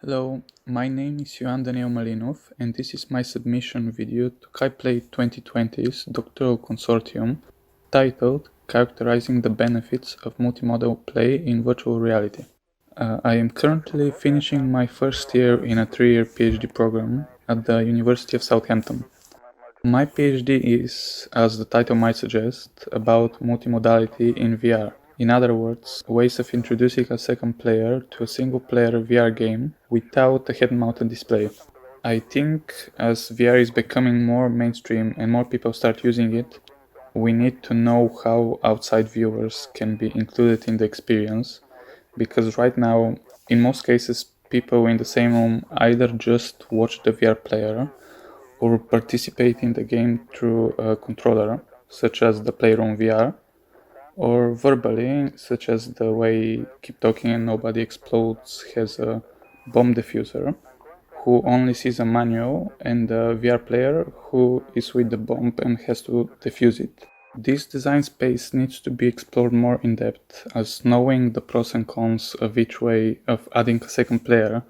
Hello, my name is Ioan Daniel Malinov, and this is my submission video to KaiPlay 2020's doctoral consortium titled Characterizing the Benefits of Multimodal Play in Virtual Reality. I am currently finishing my first year in a 3-year PhD program at the University of Southampton. My PhD is, as the title might suggest, about multimodality in VR. In other words, ways of introducing a second player to a single-player VR game without a head-mounted display. I think as VR is becoming more mainstream and more people start using it, we need to know how outside viewers can be included in the experience, because right now, in most cases, people in the same room either just watch the VR player or participate in the game through a controller, such as the Playroom VR, or verbally, such as the way Keep Talking and Nobody Explodes has a bomb diffuser, who only sees a manual, and the VR player who is with the bomb and has to defuse it. This design space needs to be explored more in depth, as knowing the pros and cons of each way of adding a second player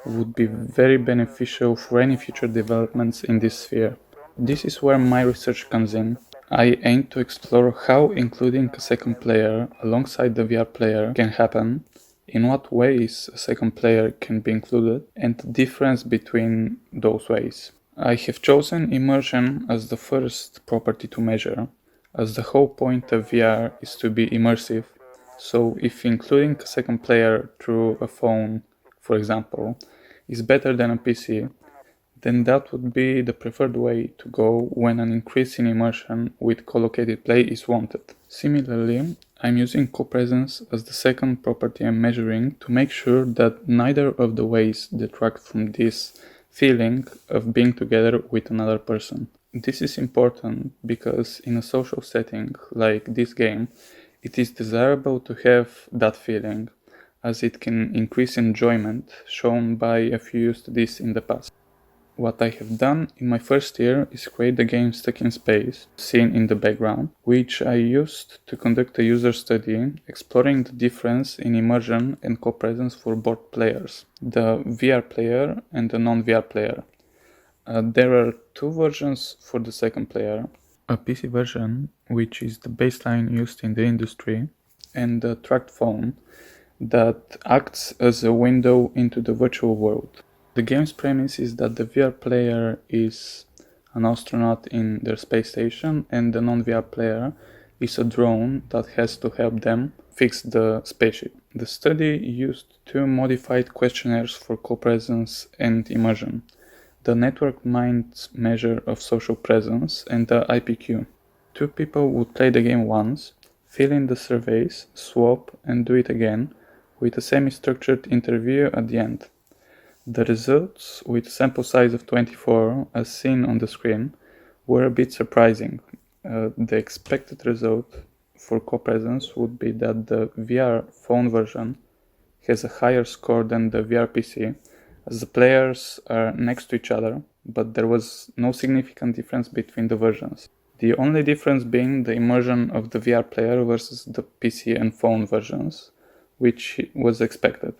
would be very beneficial for any future developments in this sphere. This is where my research comes in. I aim to explore how including a second player alongside the VR player can happen, in what ways a second player can be included, and the difference between those ways. I have chosen immersion as the first property to measure, as the whole point of VR is to be immersive. So if including a second player through a phone, for example, is better than a PC, then that would be the preferred way to go when an increase in immersion with co-located play is wanted. Similarly, I'm using co-presence as the second property I'm measuring to make sure that neither of the ways detract from this feeling of being together with another person. This is important because in a social setting like this game, it is desirable to have that feeling, as it can increase enjoyment, shown by a few studies in the past. What I have done in my first year is create the game Stuck in Space, seen in the background, which I used to conduct a user study exploring the difference in immersion and co-presence for both players, the VR player and the non-VR player. There are two versions for the second player, a PC version, which is the baseline used in the industry, and a tracked phone that acts as a window into the virtual world. The game's premise is that the VR player is an astronaut in their space station, and the non-VR player is a drone that has to help them fix the spaceship. The study used two modified questionnaires for co-presence and immersion, the Network Minds measure of social presence and the IPQ. Two people would play the game once, fill in the surveys, swap, and do it again, with a semi-structured interview at the end. The results, with a sample size of 24, as seen on the screen, were a bit surprising. The expected result for co-presence would be that the VR phone version has a higher score than the VR PC, as the players are next to each other, but there was no significant difference between the versions. The only difference being the immersion of the VR player versus the PC and phone versions, which was expected.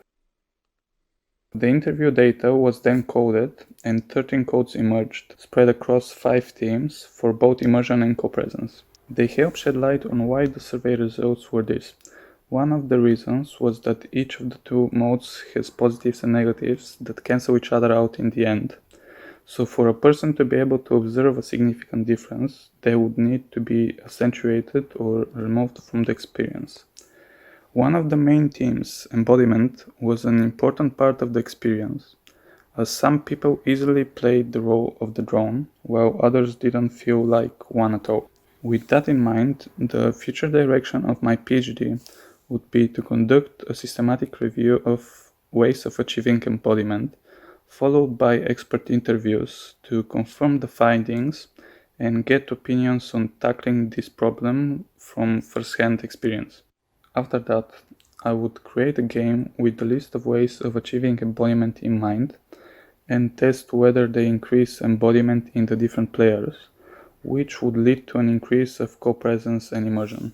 The interview data was then coded, and 13 codes emerged, spread across 5 teams for both immersion and co-presence. They help shed light on why the survey results were this. One of the reasons was that each of the two modes has positives and negatives that cancel each other out in the end. So for a person to be able to observe a significant difference, they would need to be accentuated or removed from the experience. One of the main themes, embodiment, was an important part of the experience, as some people easily played the role of the drone, while others didn't feel like one at all. With that in mind, the future direction of my PhD would be to conduct a systematic review of ways of achieving embodiment, followed by expert interviews to confirm the findings and get opinions on tackling this problem from first-hand experience. After that, I would create a game with a list of ways of achieving embodiment in mind and test whether they increase embodiment in the different players, which would lead to an increase of co-presence and immersion.